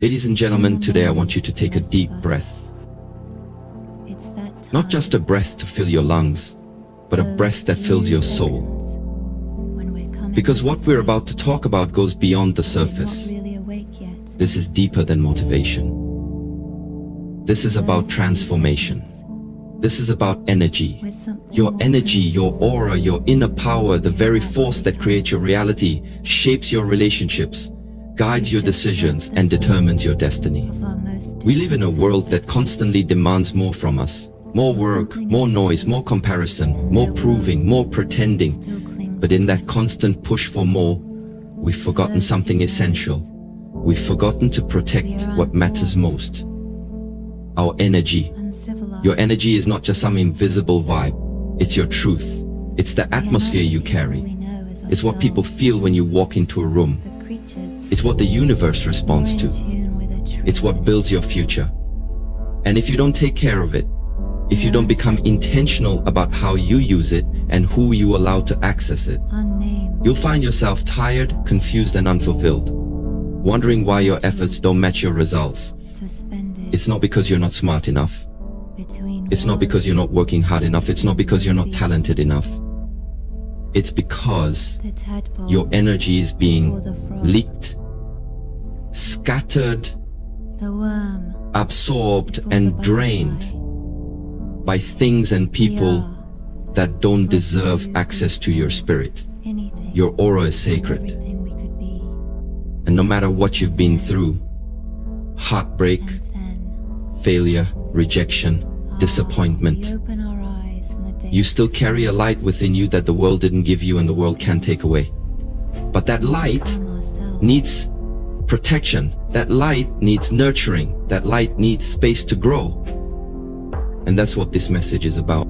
Ladies and gentlemen, today I want you to take a deep breath. Not just a breath to fill your lungs, but a breath that fills your soul. Because what we're about to talk about goes beyond the surface. This is deeper than motivation. This is about transformation. This is about energy. Your energy, your aura, your inner power, the very force that creates your reality, shapes your relationships, guides your decisions, and determines your destiny. We live in a world that constantly demands more from us. More work, more noise, more comparison, more proving, more pretending. But in that constant push for more, we've forgotten something essential. We've forgotten to protect what matters most. Our energy. Your energy is not just some invisible vibe. It's your truth. It's the atmosphere you carry. It's what people feel when you walk into a room. It's what the universe responds to. It's what builds your future. And if you don't take care of it, if you don't become intentional about how you use it and who you allow to access it, you'll find yourself tired, confused, and unfulfilled, wondering why your efforts don't match your results. It's not because you're not smart enough. It's not because you're not working hard enough. It's not because you're not talented enough. It's because your energy is being leaked, scattered, absorbed, and drained by things and people that don't deserve access to your spirit. Your aura is sacred. And no matter what you've been through, heartbreak, failure, rejection, disappointment, you still carry a light within you that the world didn't give you and the world can't take away. But that light needs protection. That light needs nurturing. That light needs space to grow. And that's what this message is about.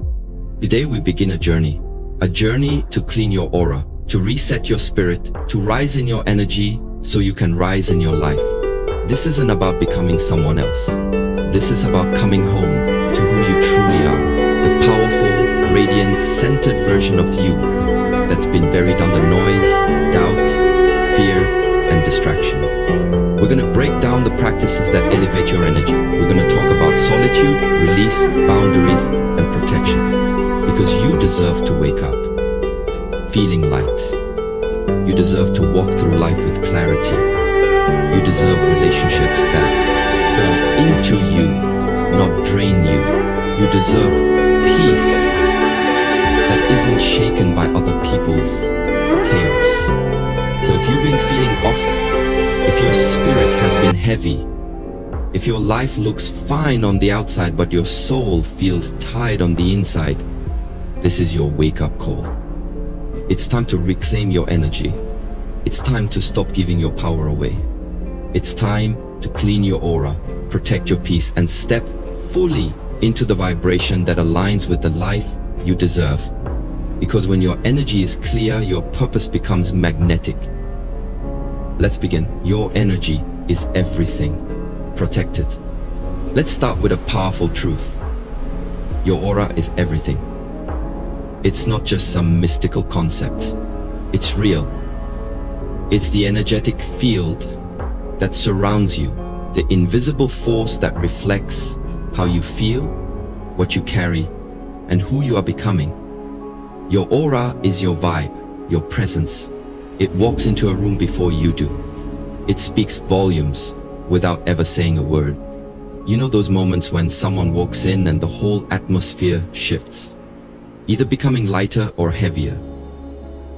Today we begin a journey to clean your aura, to reset your spirit, to rise in your energy so you can rise in your life. This isn't about becoming someone else. This is about coming home to who you truly are, the powerful, radiant, centered version of you that's been buried under noise, doubt, fear, and distraction. We're going to break down the practices that elevate your energy. We're going to talk about solitude, release, boundaries, and protection. Because you deserve to wake up feeling light. You deserve to walk through life with clarity. You deserve relationships that pour into you, not drain you. You deserve peace that isn't shaken by other people's chaos. So if you've been feeling off, if your spirit has been heavy, if your life looks fine on the outside but your soul feels tired on the inside, this is your wake-up call. It's time to reclaim your energy. It's time to stop giving your power away. It's time to clean your aura, protect your peace, and step fully into the vibration that aligns with the life you deserve. Because when your energy is clear, your purpose becomes magnetic. Let's begin. Your energy is everything. Protect it. Let's start with a powerful truth. Your aura is everything. It's not just some mystical concept. It's real. It's the energetic field that surrounds you, the invisible force that reflects how you feel, what you carry, and who you are becoming. Your aura is your vibe, your presence. It walks into a room before you do. It speaks volumes without ever saying a word. You know those moments when someone walks in and the whole atmosphere shifts, either becoming lighter or heavier.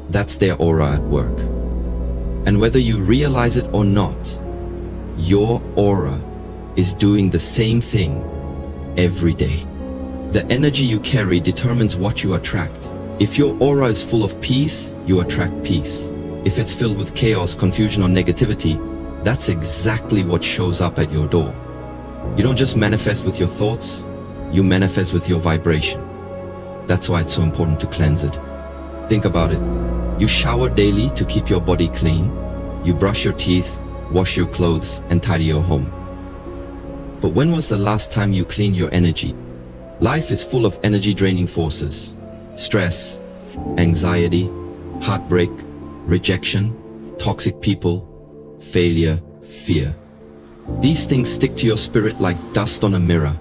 That's their aura at work. And whether you realize it or not, your aura is doing the same thing every day. The energy you carry determines what you attract. If your aura is full of peace, you attract peace. If it's filled with chaos, confusion, or negativity, that's exactly what shows up at your door. You don't just manifest with your thoughts, you manifest with your vibration. That's why it's so important to cleanse it. Think about it. You shower daily to keep your body clean. You brush your teeth, wash your clothes, and tidy your home. But when was the last time you cleaned your energy? Life is full of energy-draining forces. Stress, anxiety, heartbreak, rejection, toxic people, failure, fear. These things stick to your spirit like dust on a mirror.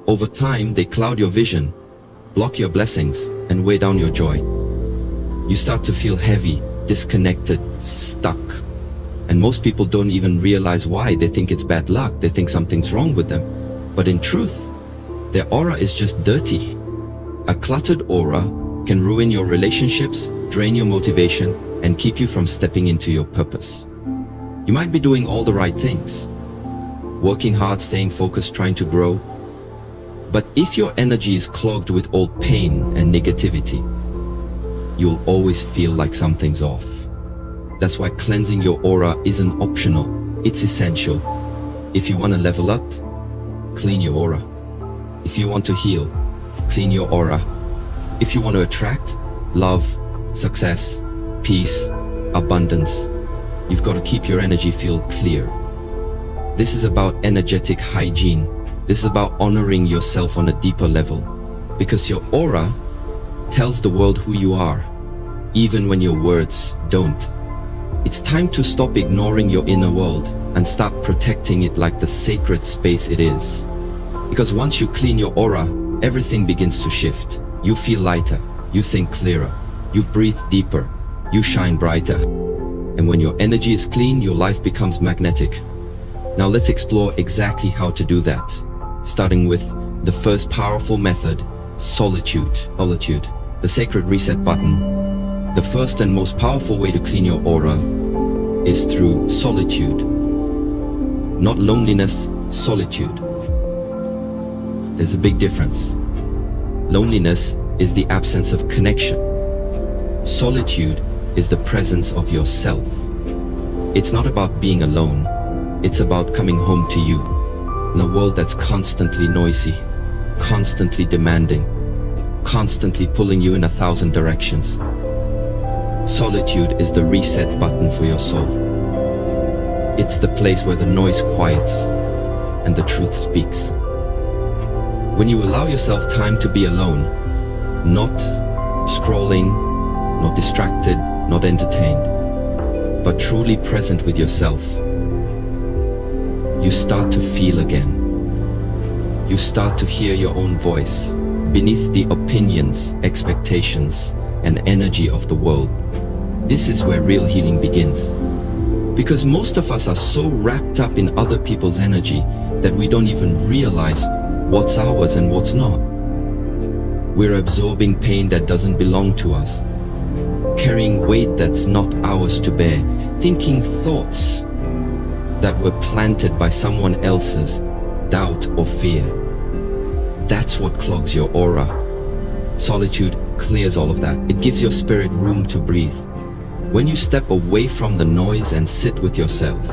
Over time, they cloud your vision, block your blessings, and weigh down your joy. You start to feel heavy, disconnected, stuck. And most people don't even realize why. They think it's bad luck, they think something's wrong with them. But in truth, their aura is just dirty. A cluttered aura can ruin your relationships, drain your motivation, and keep you from stepping into your purpose. You might be doing all the right things, working hard, staying focused, trying to grow. But if your energy is clogged with old pain and negativity, you'll always feel like something's off. That's why cleansing your aura isn't optional, it's essential. If you want to level up, clean your aura. If you want to heal, clean your aura. If you want to attract love, success, peace, abundance, you've got to keep your energy field clear. This is about energetic hygiene. This is about honoring yourself on a deeper level. Because your aura tells the world who you are, even when your words don't. It's time to stop ignoring your inner world and start protecting it like the sacred space it is. Because once you clean your aura, everything begins to shift. You feel lighter, you think clearer, you breathe deeper, you shine brighter. And when your energy is clean, your life becomes magnetic. Now let's explore exactly how to do that. Starting with the first powerful method, solitude. Solitude, the sacred reset button. The first and most powerful way to clean your aura is through solitude. Not loneliness, solitude. There's a big difference. Loneliness is the absence of connection. Solitude is the presence of yourself. It's not about being alone. It's about coming home to you. In a world that's constantly noisy, constantly demanding, constantly pulling you in 1,000 directions. Solitude is the reset button for your soul. It's the place where the noise quiets and the truth speaks. When you allow yourself time to be alone, not scrolling, not distracted, not entertained, but truly present with yourself, you start to feel again. You start to hear your own voice beneath the opinions, expectations, and energy of the world. This is where real healing begins. Because most of us are so wrapped up in other people's energy that we don't even realize what's ours and what's not. We're absorbing pain that doesn't belong to us, carrying weight that's not ours to bear, thinking thoughts that were planted by someone else's doubt or fear. That's what clogs your aura. Solitude clears all of that. It gives your spirit room to breathe. When you step away from the noise and sit with yourself,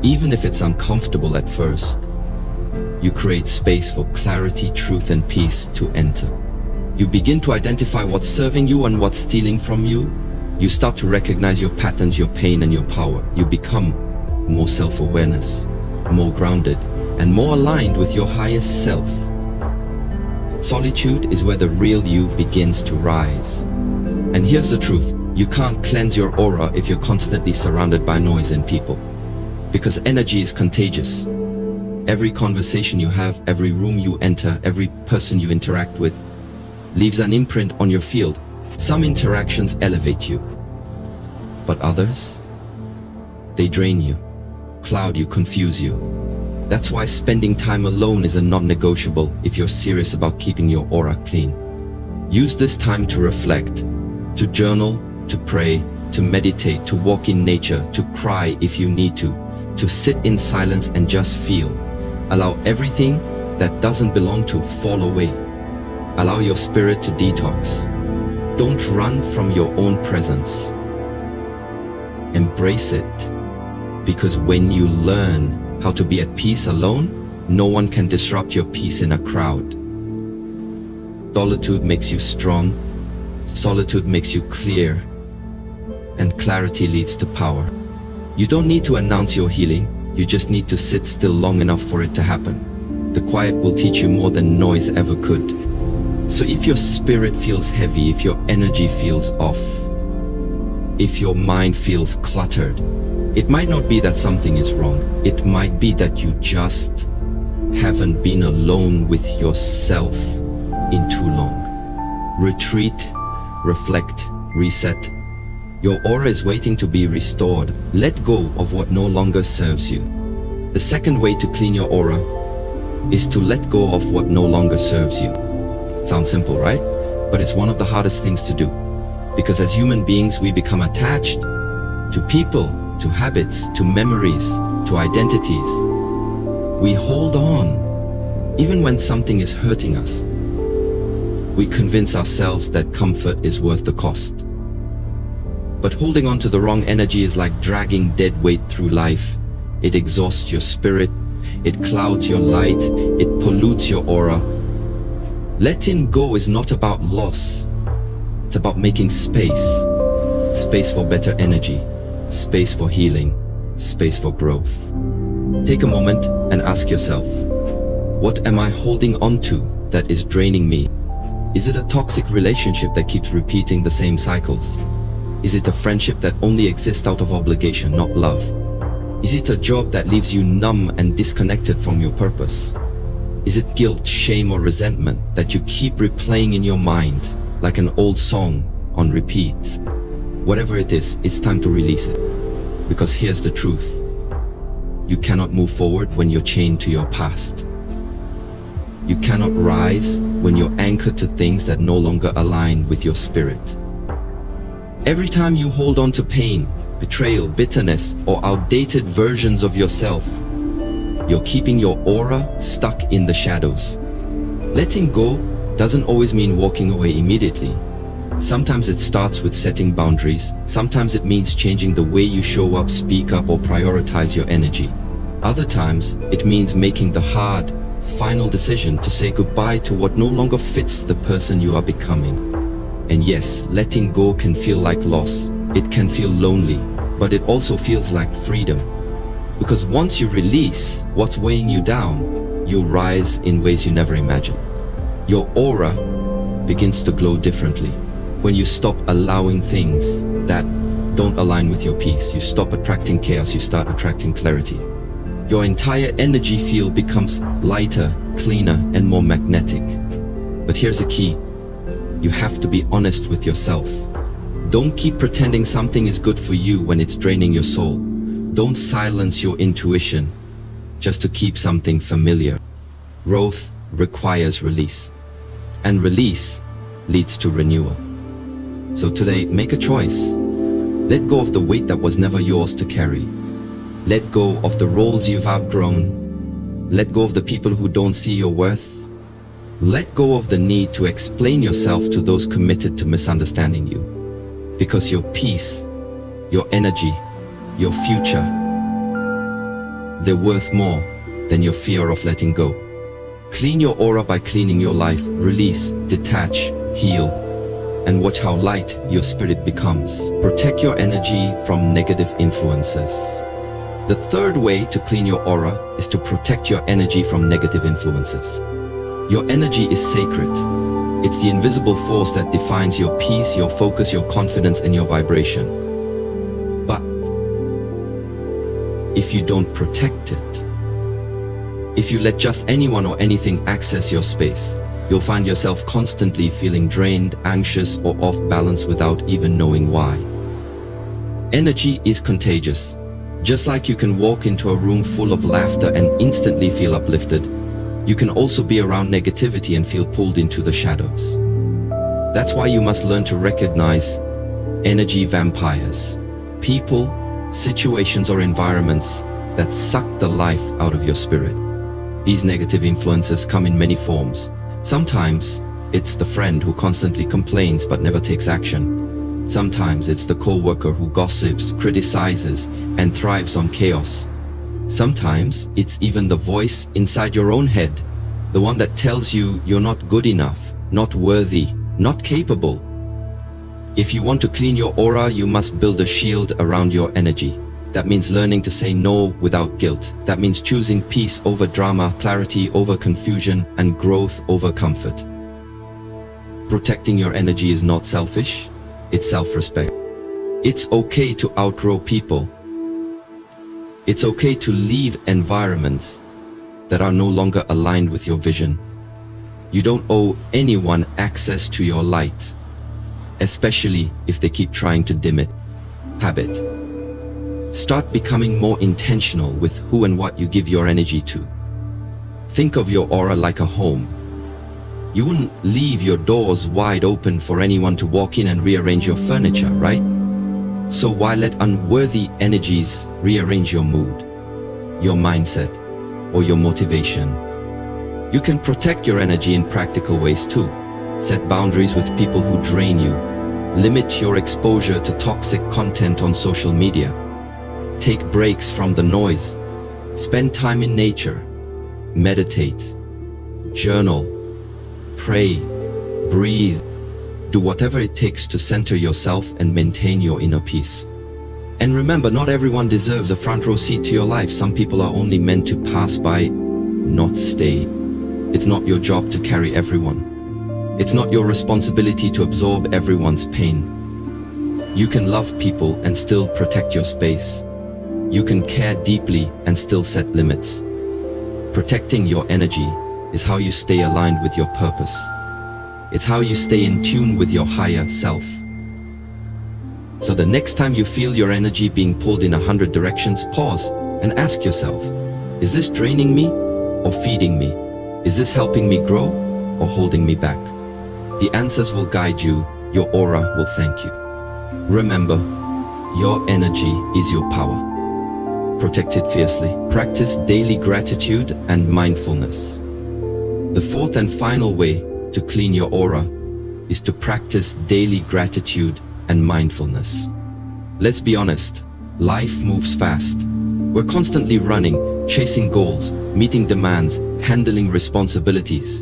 even if it's uncomfortable at first, you create space for clarity, truth, and peace to enter. You begin to identify what's serving you and what's stealing from you. You start to recognize your patterns, your pain, and your power. You become more self-awareness, more grounded, and more aligned with your highest self. Solitude is where the real you begins to rise. And here's the truth. You can't cleanse your aura if you're constantly surrounded by noise and people. Because energy is contagious. Every conversation you have, every room you enter, every person you interact with leaves an imprint on your field. Some interactions elevate you, but others, they drain you, cloud you, confuse you. That's why spending time alone is a non-negotiable if you're serious about keeping your aura clean. Use this time to reflect, to journal, to pray, to meditate, to walk in nature, to cry if you need to sit in silence and just feel. Allow everything that doesn't belong to fall away. Allow your spirit to detox. Don't run from your own presence. Embrace it. Because when you learn how to be at peace alone, no one can disrupt your peace in a crowd. Solitude makes you strong. Solitude makes you clear. And clarity leads to power. You don't need to announce your healing. You just need to sit still long enough for it to happen. The quiet will teach you more than noise ever could. So if your spirit feels heavy, if your energy feels off, if your mind feels cluttered, It might not be that something is wrong. It might be that you just haven't been alone with yourself in too long. Retreat, reflect, reset. Your aura is waiting to be restored. Let go of what no longer serves you. The second way to clean your aura is to let go of what no longer serves you. Sounds simple, right? But it's one of the hardest things to do. Because as human beings, we become attached to people, to habits, to memories, to identities. We hold on, even when something is hurting us. We convince ourselves that comfort is worth the cost. But holding on to the wrong energy is like dragging dead weight through life. It exhausts your spirit, it clouds your light, it pollutes your aura. Letting go is not about loss. It's about making space. Space for better energy, space for healing, space for growth. Take a moment and ask yourself, what am I holding on to that is draining me? Is it a toxic relationship that keeps repeating the same cycles? Is it a friendship that only exists out of obligation, not love? Is it a job that leaves you numb and disconnected from your purpose? Is it guilt, shame, or resentment that you keep replaying in your mind like an old song on repeat? Whatever it is, it's time to release it. Because here's the truth. You cannot move forward when you're chained to your past. You cannot rise when you're anchored to things that no longer align with your spirit. Every time you hold on to pain, betrayal, bitterness, or outdated versions of yourself, you're keeping your aura stuck in the shadows. Letting go doesn't always mean walking away immediately. Sometimes it starts with setting boundaries. Sometimes it means changing the way you show up, speak up, or prioritize your energy. Other times, it means making the hard, final decision to say goodbye to what no longer fits the person you are becoming. And yes, letting go can feel like loss. It can feel lonely, but it also feels like freedom. Because once you release what's weighing you down, you rise in ways you never imagined. Your aura begins to glow differently. When you stop allowing things that don't align with your peace, you stop attracting chaos, you start attracting clarity. Your entire energy field becomes lighter, cleaner, and more magnetic. But here's the key. You have to be honest with yourself. Don't keep pretending something is good for you when it's draining your soul. Don't silence your intuition just to keep something familiar. Growth requires release, and release leads to renewal. So today, make a choice. Let go of the weight that was never yours to carry. Let go of the roles you've outgrown. Let go of the people who don't see your worth. Let go of the need to explain yourself to those committed to misunderstanding you. Because your peace, your energy, your future, they're worth more than your fear of letting go. Clean your aura by cleaning your life. Release, detach, heal, and watch how light your spirit becomes. Protect your energy from negative influences. The third way to clean your aura is to protect your energy from negative influences. Your energy is sacred. It's the invisible force that defines your peace, your focus, your confidence, and your vibration. But if you don't protect it, if you let just anyone or anything access your space, you'll find yourself constantly feeling drained, anxious, or off balance without even knowing why. Energy is contagious. Just like you can walk into a room full of laughter and instantly feel uplifted, you can also be around negativity and feel pulled into the shadows. That's why you must learn to recognize energy vampires, people, situations, or environments that suck the life out of your spirit. These negative influences come in many forms. Sometimes it's the friend who constantly complains but never takes action. Sometimes it's the co-worker who gossips, criticizes, and thrives on chaos. Sometimes it's even the voice inside your own head, the one that tells you you're not good enough, not worthy, not capable. If you want to clean your aura, you must build a shield around your energy. That means learning to say no without guilt. That means choosing peace over drama, clarity over confusion, and growth over comfort. Protecting your energy is not selfish, it's self-respect. It's okay to outgrow people. It's okay to leave environments that are no longer aligned with your vision. You don't owe anyone access to your light, especially if they keep trying to dim it. Habit. Start becoming more intentional with who and what you give your energy to. Think of your aura like a home. You wouldn't leave your doors wide open for anyone to walk in and rearrange your furniture, right? So why let unworthy energies rearrange your mood, your mindset, or your motivation? You can protect your energy in practical ways too. Set boundaries with people who drain you. Limit your exposure to toxic content on social media. Take breaks from the noise. Spend time in nature. Meditate. Journal. Pray. Breathe. Do whatever it takes to center yourself and maintain your inner peace. And remember, not everyone deserves a front row seat to your life. Some people are only meant to pass by, not stay. It's not your job to carry everyone. It's not your responsibility to absorb everyone's pain. You can love people and still protect your space. You can care deeply and still set limits. Protecting your energy is how you stay aligned with your purpose. It's how you stay in tune with your higher self. So the next time you feel your energy being pulled in 100 directions, pause and ask yourself, is this draining me or feeding me? Is this helping me grow or holding me back? The answers will guide you. Your aura will thank you. Remember, your energy is your power. Protect it fiercely. Practice daily gratitude and mindfulness. The fourth and final way to clean your aura is to practice daily gratitude and mindfulness. Let's be honest, life moves fast. We're constantly running, chasing goals, meeting demands, handling responsibilities.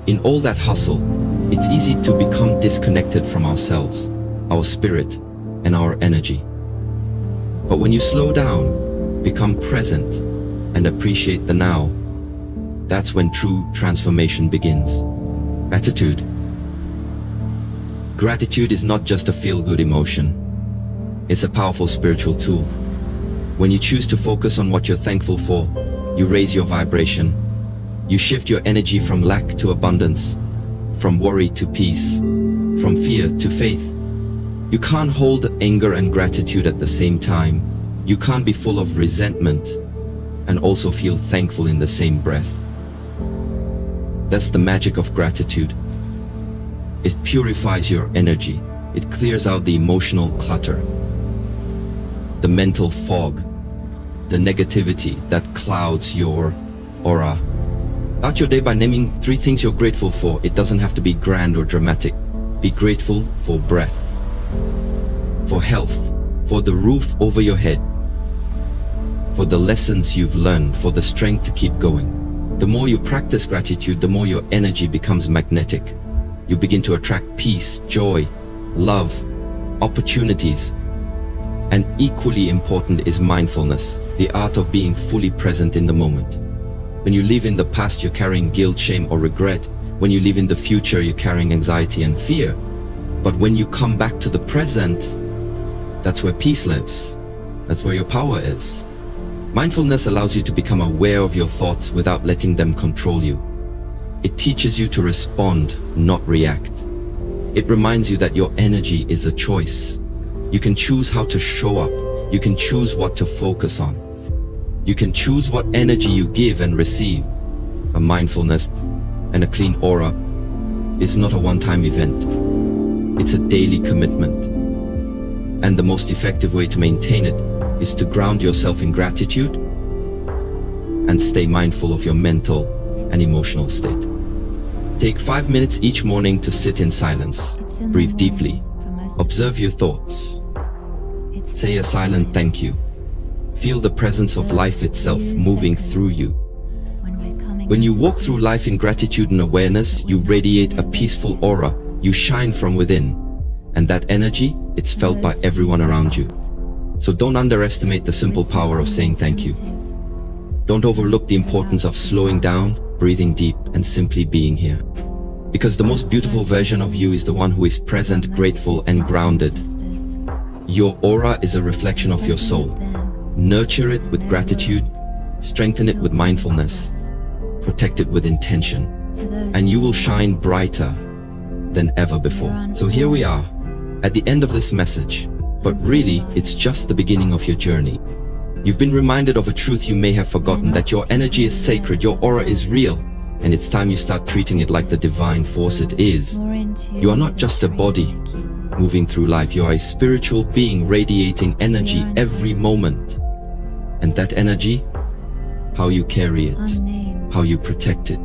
In all that hustle, it's easy to become disconnected from ourselves, our spirit, and our energy. But when you slow down, become present, and appreciate the now, that's when true transformation begins. Gratitude. Gratitude is not just a feel-good emotion. It's a powerful spiritual tool. When you choose to focus on what you're thankful for, you raise your vibration. You shift your energy from lack to abundance, from worry to peace, from fear to faith. You can't hold anger and gratitude at the same time. You can't be full of resentment and also feel thankful in the same breath. That's the magic of gratitude. It purifies your energy. It clears out the emotional clutter, the mental fog, the negativity that clouds your aura. Start your day by naming 3 things you're grateful for. It doesn't have to be grand or dramatic. Be grateful for breath, for health, for the roof over your head, for the lessons you've learned, for the strength to keep going. The more you practice gratitude, the more your energy becomes magnetic. You begin to attract peace, joy, love, opportunities. And equally important is mindfulness, the art of being fully present in the moment. When you live in the past, you're carrying guilt, shame, or regret. When you live in the future, you're carrying anxiety and fear. But when you come back to the present, that's where peace lives. That's where your power is. Mindfulness allows you to become aware of your thoughts without letting them control you. It teaches you to respond, not react. It reminds you that your energy is a choice. You can choose how to show up. You can choose what to focus on. You can choose what energy you give and receive. A mindfulness and a clean aura is not a one-time event. It's a daily commitment. And the most effective way to maintain it is to ground yourself in gratitude and stay mindful of your mental and emotional state. Take 5 minutes each morning to sit in silence. Breathe deeply. Observe your thoughts. Say a silent thank you. Feel the presence of life itself moving through you. When you walk through life in gratitude and awareness, you radiate a peaceful aura. You shine from within. And that energy, it's felt by everyone around you. So don't underestimate the simple power of saying thank you. Don't overlook the importance of slowing down, breathing deep, and simply being here. Because the most beautiful version of you is the one who is present, grateful, and grounded. Your aura is a reflection of your soul. Nurture it with gratitude, strengthen it with mindfulness, protect it with intention, and you will shine brighter than ever before. So here we are, at the end of this message, but really, it's just the beginning of your journey. You've been reminded of a truth you may have forgotten, that your energy is sacred, your aura is real, and it's time you start treating it like the divine force it is. You are not just a body moving through life, you are a spiritual being radiating energy every moment. And that energy, how you carry it, how you protect it,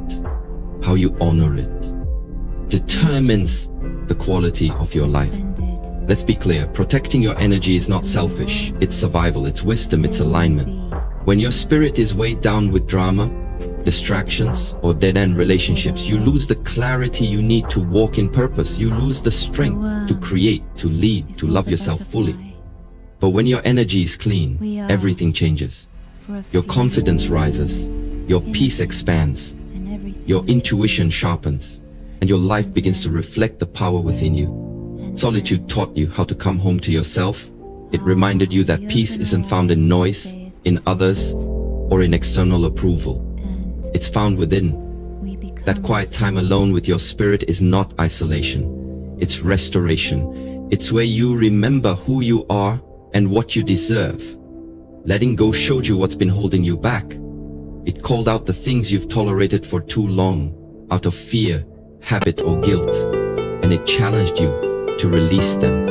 how you honor it, determines the quality of your life. Let's be clear, protecting your energy is not selfish, it's survival, it's wisdom, it's alignment. When your spirit is weighed down with drama, distractions, or dead-end relationships, you lose the clarity you need to walk in purpose. You lose the strength to create, to lead, to love yourself fully. But when your energy is clean, everything changes. Your confidence rises, your peace expands, your intuition sharpens, and your life begins to reflect the power within you. Solitude taught you how to come home to yourself. It reminded you that peace isn't found in noise, in others, or in external approval. It's found within. That quiet time alone with your spirit is not isolation. It's restoration. It's where you remember who you are and what you deserve. Letting go showed you what's been holding you back. It called out the things you've tolerated for too long, out of fear, habit, or guilt. And it challenged you to release them,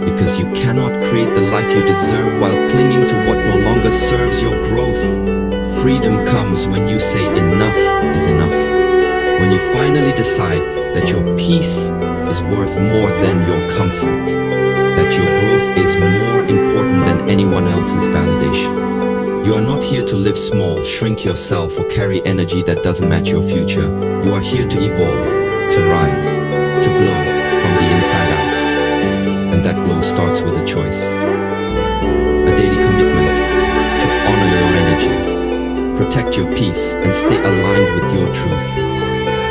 because you cannot create the life you deserve while clinging to what no longer serves your growth. Freedom comes when you say enough is enough. When you finally decide that your peace is worth more than your comfort, that your growth is more important than anyone else's validation. You are not here to live small, shrink yourself, or carry energy that doesn't match your future. You are here to evolve, to rise, to glow from the inside out. And that glow starts with a choice. A daily commitment to honor your energy, protect your peace, and stay aligned with your truth.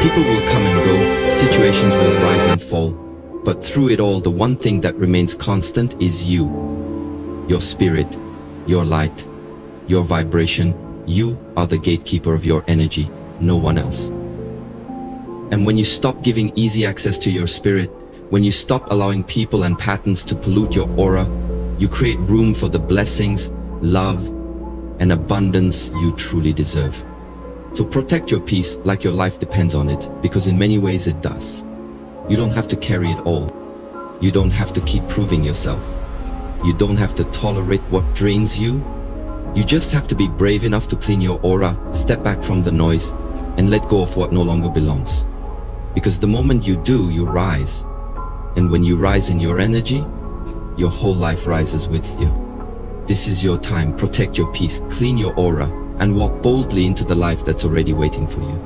People will come and go, situations will rise and fall, but through it all, the one thing that remains constant is you. Your spirit, your light, your vibration. You are the gatekeeper of your energy, no one else. And when you stop giving easy access to your spirit, when you stop allowing people and patterns to pollute your aura, you create room for the blessings, love, and abundance you truly deserve. So protect your peace like your life depends on it, because in many ways it does. You don't have to carry it all. You don't have to keep proving yourself. You don't have to tolerate what drains you. You just have to be brave enough to clean your aura, step back from the noise, and let go of what no longer belongs. Because the moment you do, you rise. And when you rise in your energy, your whole life rises with you. This is your time. Protect your peace, clean your aura, and walk boldly into the life that's already waiting for you.